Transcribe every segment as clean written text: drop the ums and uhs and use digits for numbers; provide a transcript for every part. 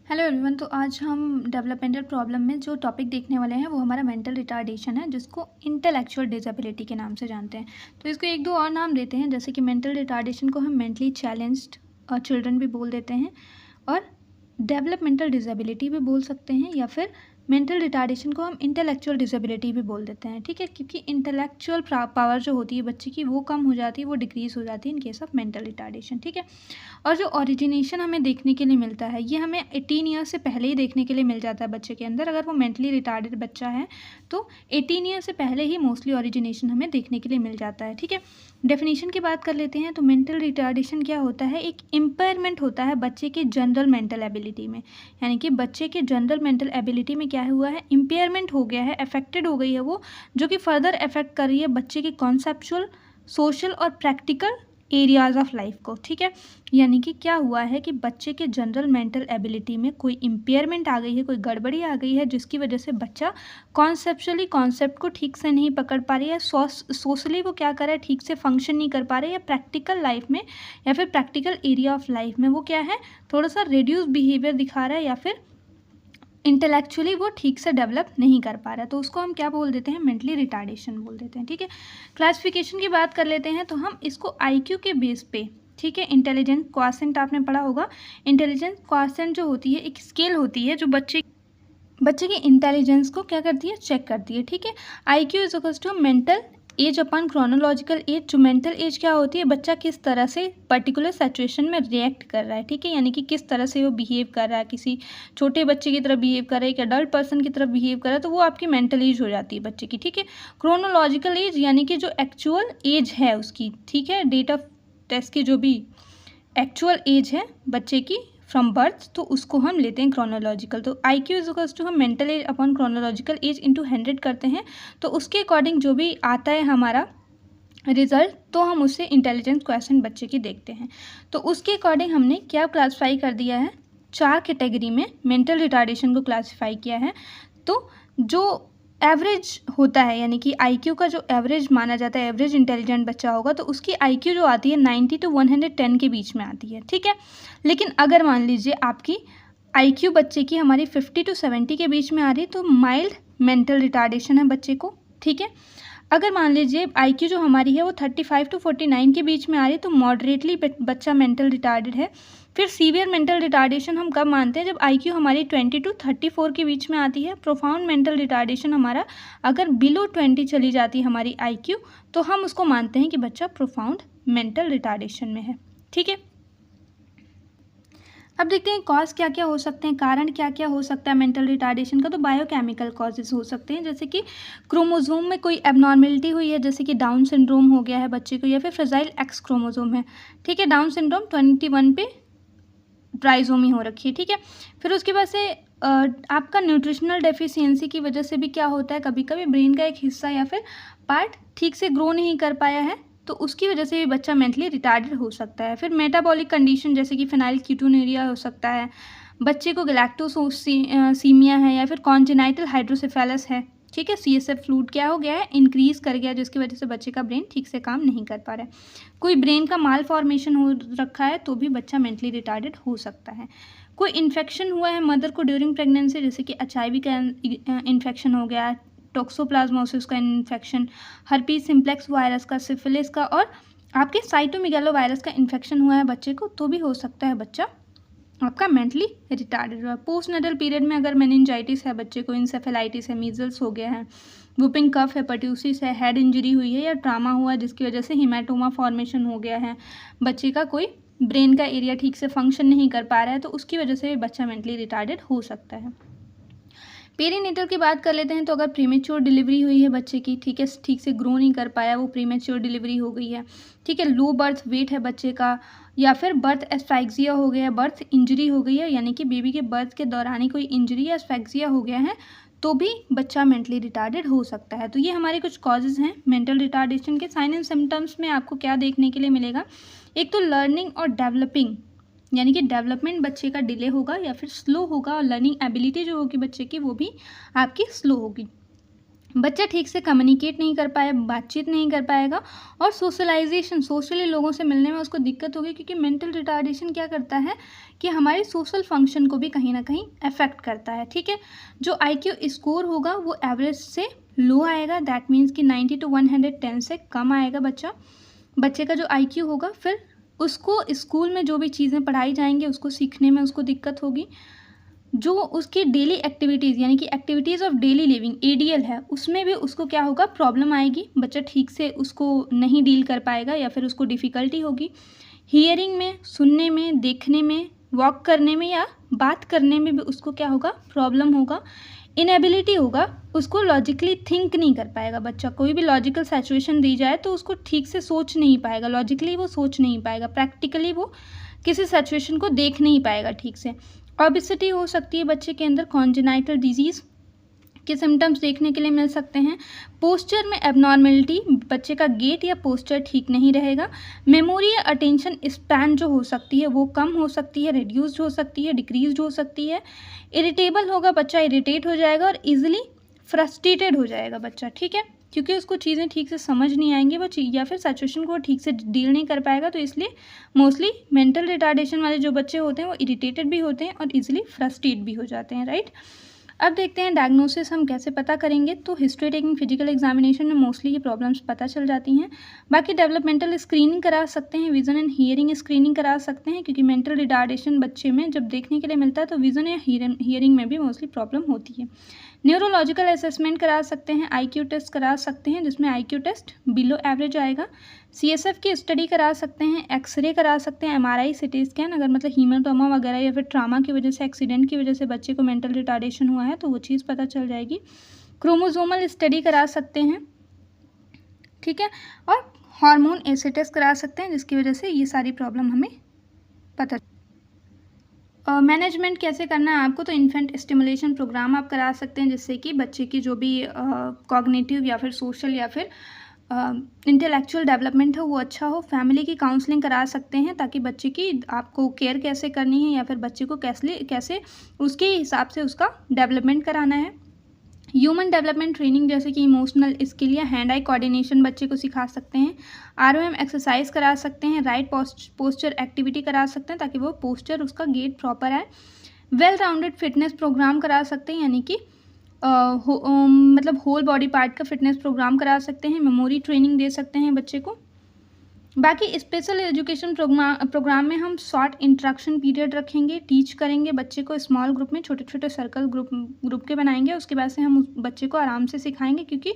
Hello everyone. तो आज हम डेवलपमेंटल प्रॉब्लम में जो टॉपिक देखने वाले हैं वो हमारा मेंटल रिटार्डेशन है, जिसको इंटेलेक्चुअल डिसेबिलिटी के नाम से जानते हैं। तो इसको एक दो और नाम देते हैं, जैसे कि मेंटल रिटार्डेशन को हम मेंटली चैलेंज्ड चिल्ड्रन भी बोल देते हैं और डेवलपमेंटल डिसेबिलिटी भी बोल सकते हैं, या फिर मेंटल रिटार्डेशन को हम इंटेलेक्चुअल डिसेबिलिटी भी बोल देते हैं। ठीक है, क्योंकि इंटेलेक्चुअल पावर जो होती है बच्चे की वो कम हो जाती है, वो डिक्रीज हो जाती है in case of mental retardation. ठीक है, और जो ओरिजिनेशन हमें देखने के लिए मिलता है ये हमें 18 ईयर्स से पहले ही देखने के लिए मिल जाता है बच्चे के अंदर। अगर वो मेंटली रिटार्डेड बच्चा है तो 18 ईयर से पहले ही मोस्टली ओरिजिनेशन हमें देखने के लिए मिल जाता है। ठीक है, डेफिनेशन की बात कर लेते हैं। तो मेंटल रिटार्डेशन क्या होता है? एक इम्पेयरमेंट होता है बच्चे के जनरल मेंटल एबिलिटी में, यानी कि बच्चे के जनरल मेंटल एबिलिटी में क्या हुआ है, इम्पेयरमेंट हो गया है, अफेक्टेड हो गई है वो, जो कि फर्दर अफेक्ट कर रही है बच्चे के कॉन्सेप्चुअल, सोशल और प्रैक्टिकल एरियाज ऑफ लाइफ को। ठीक है, यानी कि क्या हुआ है कि बच्चे के जनरल मेंटल एबिलिटी में कोई इम्पेयरमेंट आ गई है, कोई गड़बड़ी आ गई है, जिसकी वजह से बच्चा कॉन्सेप्चुअली कॉन्सेप्ट को ठीक से नहीं पकड़ पा रही है, सोशली वो क्या कर रहा है, ठीक से फंक्शन नहीं कर पा रहे, या प्रैक्टिकल लाइफ में या फिर प्रैक्टिकल एरिया ऑफ लाइफ में वो क्या है, थोड़ा सा रिड्यूस बिहेवियर दिखा रहा है, या फिर इंटेलेक्चुअली वो ठीक से डेवलप नहीं कर पा रहा है। तो उसको हम क्या बोल देते हैं, मेंटली रिटार्डेशन बोल देते हैं। ठीक है, क्लासिफिकेशन की बात कर लेते हैं। तो हम इसको आईक्यू के बेस पे, ठीक है, इंटेलिजेंस क्वासेंट आपने पढ़ा होगा। इंटेलिजेंस क्वासेंट जो होती है एक स्केल होती है जो बच्चे की इंटेलिजेंस को क्या करती है, चेक करती है। ठीक है, IQ is equals to mental age upon chronological age. जो मेंटल एज क्या होती है, बच्चा किस तरह से पर्टिकुलर सिचुएशन में रिएक्ट कर रहा है। ठीक है, यानी कि किस तरह से वो बिहेव कर रहा है, किसी छोटे बच्चे की तरह बिहेव कर रहा है, एक एडल्ट पर्सन की तरह बिहेव कर रहा है, तो वो आपकी मेंटल एज हो जाती है बच्चे की। ठीक है, क्रोनोलॉजिकल एज यानी कि जो एक्चुअल एज है उसकी, ठीक है, डेट ऑफ टेस्ट की जो भी एक्चुअल एज है बच्चे की फ्रॉम बर्थ, तो उसको हम लेते हैं क्रोनोलॉजिकल। तो I Q is equals to हम mental age upon chronological age into 100 करते हैं, तो उसके अकॉर्डिंग जो भी आता है हमारा रिजल्ट, तो हम उससे इंटेलिजेंस क्वेश्चन बच्चे की देखते हैं। तो उसके अकॉर्डिंग हमने क्या क्लासीफाई कर दिया है, 4 कैटेगरी में मेंटल रिटार्डेशन को क्लासीफाई किया है। तो जो एवरेज होता है, यानी कि आईक्यू का जो एवरेज माना जाता है, एवरेज इंटेलिजेंट बच्चा होगा, तो उसकी आईक्यू जो आती है 90 to 110 के बीच में आती है। ठीक है, लेकिन अगर मान लीजिए आपकी आईक्यू बच्चे की हमारी 50 to 70 के बीच में आ रही है, तो माइल्ड मेंटल रिटार्डेशन है बच्चे को। ठीक है, अगर मान लीजिए आईक्यू जो हमारी है वो 35 to 49 के बीच में आ रही है, तो मॉडरेटली बच्चा मेंटल रिटार्डेड है। फिर सीवियर मेंटल रिटार्डेशन हम कब मानते हैं, जब आईक्यू हमारी 20 to 34 के बीच में आती है। प्रोफाउंड मेंटल रिटार्डेशन हमारा अगर बिलो 20 चली जाती है हमारी आईक्यू, तो हम उसको मानते हैं कि बच्चा प्रोफाउंड मेंटल रिटार्डेशन में है। ठीक है, अब देखते हैं कॉज क्या क्या हो सकते हैं, कारण क्या क्या हो सकता है मेंटल रिटार्डेशन का। तो बायोकेमिकल कॉजेज हो सकते हैं, जैसे कि क्रोमोसोम में कोई एबनॉर्मेलिटी हुई है, जैसे कि डाउन सिंड्रोम हो गया है बच्चे को, या फिर फ्रेजाइल एक्स क्रोमोसोम है। ठीक है, डाउन सिंड्रोम 21 पे ट्राइसोमी हो रखी है। ठीक है, फिर उसके बाद से आपका न्यूट्रिशनल डेफिशिएंसी की वजह से भी क्या होता है, कभी कभी ब्रेन का एक हिस्सा या फिर पार्ट ठीक से ग्रो नहीं कर पाया है, तो उसकी वजह से भी बच्चा मेंटली रिटार्डेड हो सकता है। फिर मेटाबॉलिक कंडीशन जैसे कि फिनाइल कीटोनुरिया हो सकता है, बच्चे को गैलेक्टोसीमिया है, या फिर कॉन्जेनाइटल हाइड्रोसेफेलस है। ठीक है, CSF फ्लूइड क्या हो गया है, इंक्रीज कर गया, जिसकी वजह से बच्चे का ब्रेन ठीक से काम नहीं कर पा रहा है। कोई ब्रेन का माल फॉर्मेशन हो रखा है तो भी बच्चा मेंटली रिटार्डेड हो सकता है। कोई इन्फेक्शन हुआ है मदर को ड्यूरिंग प्रेगनेंसी, जैसे कि HIV का इन्फेक्शन हो गया, टोक्सोप्लाज्मोसिस का इन्फेक्शन, हर्पीज सिम्प्लेक्स वायरस का, सिफिलिस का, और आपके साइटोमेगालो वायरस का इन्फेक्शन हुआ है बच्चे को, तो भी हो सकता है बच्चा आपका मेंटली रिटार्डेड हुआ। पोस्ट नटल पीरियड में अगर मेनिंजाइटिस है बच्चे को, इंसेफेलाइटिस है, मीजल्स हो गया है, वुपिंग कफ है, पर्ट्यूसिस है, हेड इंजरी हुई है, या ट्रामा हुआ है जिसकी वजह से हिमेटोमा फॉर्मेशन हो गया है, बच्चे का कोई ब्रेन का एरिया ठीक से फंक्शन नहीं कर पा रहा है, तो उसकी वजह से भी बच्चा मेंटली रिटार्डेड हो सकता है। पेरीनेटल की बात कर लेते हैं। तो अगर प्रीमेच्योर डिलीवरी हुई है बच्चे की, ठीक है, ठीक से ग्रो नहीं कर पाया, वो प्रीमेच्योर डिलीवरी हो गई है। ठीक है, लो बर्थ वेट है बच्चे का, या फिर बर्थ एस्फैक्सिया हो गया है, बर्थ इंजरी हो गई है, यानी कि बेबी के बर्थ के दौरान ही कोई इंजरी या एस्फैक्सिया हो गया है, तो भी बच्चा मेंटली रिटार्डेड हो सकता है। तो ये हमारे कुछ कॉजेज़ हैं मेंटल रिटार्डेशन के। साइन एंड सिम्टम्स में आपको क्या देखने के लिए मिलेगा, एक तो लर्निंग और डेवलपिंग, यानी कि डेवलपमेंट बच्चे का डिले होगा या फिर स्लो होगा, और लर्निंग एबिलिटी जो होगी बच्चे की वो भी आपकी स्लो होगी। बच्चा ठीक से कम्युनिकेट नहीं कर पाए, बातचीत नहीं कर पाएगा, और सोशलाइजेशन, सोशली लोगों से मिलने में उसको दिक्कत होगी, क्योंकि मेंटल रिटार्डेशन क्या करता है कि हमारे सोशल फंक्शन को भी कहीं ना कहीं अफेक्ट करता है। ठीक है, जो IQ स्कोर होगा वो एवरेज से लो आएगा, दैट मीन्स कि 90 to 110 से कम आएगा बच्चे का जो IQ होगा। फिर उसको स्कूल में जो भी चीज़ें पढ़ाई जाएंगी उसको सीखने में उसको दिक्कत होगी। जो उसकी डेली एक्टिविटीज़ यानी कि activities of daily living ADL है, उसमें भी उसको क्या होगा, प्रॉब्लम आएगी, बच्चा ठीक से उसको नहीं डील कर पाएगा या फिर उसको डिफ़िकल्टी होगी। हियरिंग में, सुनने में, देखने में, वॉक करने में या बात करने में भी उसको क्या होगा, प्रॉब्लम होगा। इनएबिलिटी होगा, उसको लॉजिकली थिंक नहीं कर पाएगा बच्चा। कोई भी लॉजिकल सिचुएशन दी जाए तो उसको ठीक से सोच नहीं पाएगा, लॉजिकली वो सोच नहीं पाएगा, प्रैक्टिकली वो किसी सिचुएशन को देख नहीं पाएगा ठीक से। ओबेसिटी हो सकती है बच्चे के अंदर, कॉन्जेनाइटल डिजीज़ के सिम्टम्स देखने के लिए मिल सकते हैं। पोस्चर में एबनॉर्मेलिटी, बच्चे का गेट या पोस्चर ठीक नहीं रहेगा। मेमोरी या अटेंशन स्पैन जो हो सकती है वो कम हो सकती है, रिड्यूस्ड हो सकती है, डिक्रीज्ड हो सकती है। इरिटेबल होगा, बच्चा इरिटेट हो जाएगा और ईजिली फ्रस्ट्रेटेड हो जाएगा बच्चा। ठीक है, क्योंकि उसको चीज़ें ठीक से समझ नहीं आएंगी वो या फिर सिचुएशन को ठीक से डील नहीं कर पाएगा। तो इसलिए मोस्टली मेंटल रिटार्डेशन वाले जो बच्चे होते हैं वो इरिटेटेड भी होते हैं और इजीली फ्रस्ट्रेट भी हो जाते हैं, राइट। अब देखते हैं डायग्नोसिस हम कैसे पता करेंगे। तो हिस्ट्री टेकिंग फिजिकल एग्जामिनेशन में मोस्टली ये प्रॉब्लम्स पता चल जाती हैं। बाकी डेवलपमेंटल स्क्रीनिंग करा सकते हैं, विजन एंड हियरिंग स्क्रीनिंग करा सकते हैं, क्योंकि मेंटल रिटार्डेशन बच्चे में जब देखने के लिए मिलता है तो विजन या हियरिंग में भी मोस्टली प्रॉब्लम होती है। न्यूरोलॉजिकल असेसमेंट करा सकते हैं, IQ टेस्ट करा सकते हैं जिसमें IQ टेस्ट बिलो एवरेज आएगा। CSF की स्टडी करा सकते हैं, एक्सरे करा सकते हैं, MRI CT स्कैन, अगर मतलब हीमाटोमा वगैरह या फिर ट्रामा की वजह से, एक्सीडेंट की वजह से बच्चे को मेंटल रिटार्डेशन हुआ है तो वो चीज़ पता चल जाएगी। क्रोमोसोमल स्टडी करा सकते हैं, ठीक है, और हार्मोन एसिड टेस्ट करा सकते हैं जिसकी वजह से ये सारी प्रॉब्लम हमें पता। मैनेजमेंट कैसे करना है आपको, तो इन्फेंट स्टिमुलेशन प्रोग्राम आप करा सकते हैं जिससे कि बच्चे की जो भी कॉग्निटिव या फिर सोशल या फिर इंटेलेक्चुअल डेवलपमेंट है वो अच्छा हो। फैमिली की काउंसलिंग करा सकते हैं ताकि बच्चे की आपको केयर कैसे करनी है या फिर बच्चे को कैसे उसके हिसाब से उसका डेवलपमेंट कराना है। ह्यूमन डेवलपमेंट ट्रेनिंग जैसे कि इमोशनल स्किल या हैंड आई कोऑर्डिनेशन बच्चे को सिखा सकते हैं। ROM एक्सरसाइज करा सकते हैं, राइट पोस्चर एक्टिविटी करा सकते हैं ताकि वो पोस्चर उसका गेट प्रॉपर आए। वेल राउंडेड फिटनेस प्रोग्राम करा सकते हैं, यानी कि मतलब होल बॉडी पार्ट का फिटनेस प्रोग्राम करा सकते हैं। मेमोरी ट्रेनिंग दे सकते हैं बच्चे को। बाकी स्पेशल एजुकेशन प्रोग्राम में हम शॉर्ट इंट्रैक्शन पीरियड रखेंगे, टीच करेंगे बच्चे को स्मॉल ग्रुप में, छोटे छोटे सर्कल ग्रुप के बनाएंगे। उसके बाद से हम उस बच्चे को आराम से सिखाएंगे क्योंकि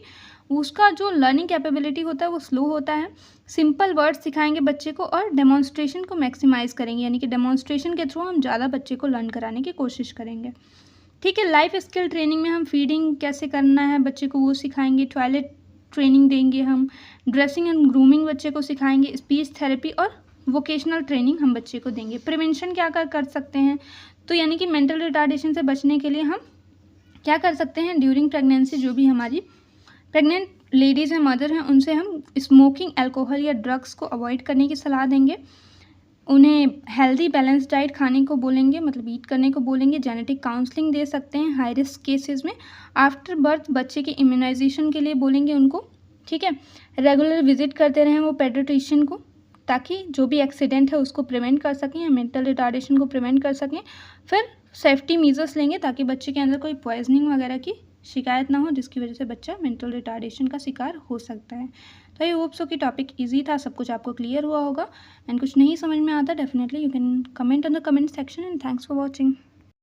उसका जो लर्निंग कैपेबिलिटी होता है वो स्लो होता है। सिंपल वर्ड्स सिखाएंगे बच्चे को और डेमोन्स्ट्रेशन को मैक्सिमाइज़ करेंगे, यानी कि डेमोन्स्ट्रेशन के थ्रू हम ज़्यादा बच्चे को लर्न कराने की कोशिश करेंगे। ठीक है, लाइफ स्किल ट्रेनिंग में हम फीडिंग कैसे करना है बच्चे को वो सिखाएंगे, टॉयलेट ट्रेनिंग देंगे हम, ड्रेसिंग एंड ग्रूमिंग बच्चे को सिखाएंगे, स्पीच थेरेपी और वोकेशनल ट्रेनिंग हम बच्चे को देंगे। प्रिवेंशन क्या कर सकते हैं, तो यानी कि मेंटल रिटार्डेशन से बचने के लिए हम क्या कर सकते हैं, ड्यूरिंग प्रेगनेंसी जो भी हमारी प्रेग्नेंट लेडीज़ हैं, मदर हैं, उनसे हम स्मोकिंग, अल्कोहल या ड्रग्स को अवॉइड करने की सलाह देंगे। उन्हें हेल्दी बैलेंस डाइट खाने को बोलेंगे, मतलब ईट करने को बोलेंगे। जेनेटिक काउंसलिंग दे सकते हैं हाई रिस्क केसेस में। आफ्टर बर्थ बच्चे के इम्यूनाइजेशन के लिए बोलेंगे उनको। ठीक है, रेगुलर विजिट करते रहें वो पेडियाट्रिशियन को ताकि जो भी एक्सीडेंट है उसको प्रिवेंट कर सकें या मेंटल रिटार्डेशन को प्रिवेंट कर सकें। फिर सेफ्टी मेजर्स लेंगे ताकि बच्चे के अंदर कोई पॉइजनिंग वगैरह की शिकायत ना हो जिसकी वजह से बच्चा मेंटल रिटार्डेशन का शिकार हो सकता है। तो आई होप सो कि टॉपिक इजी था, सब कुछ आपको क्लियर हुआ होगा। एंड कुछ नहीं समझ में आता definitely you can comment on the comment section and thanks for watching.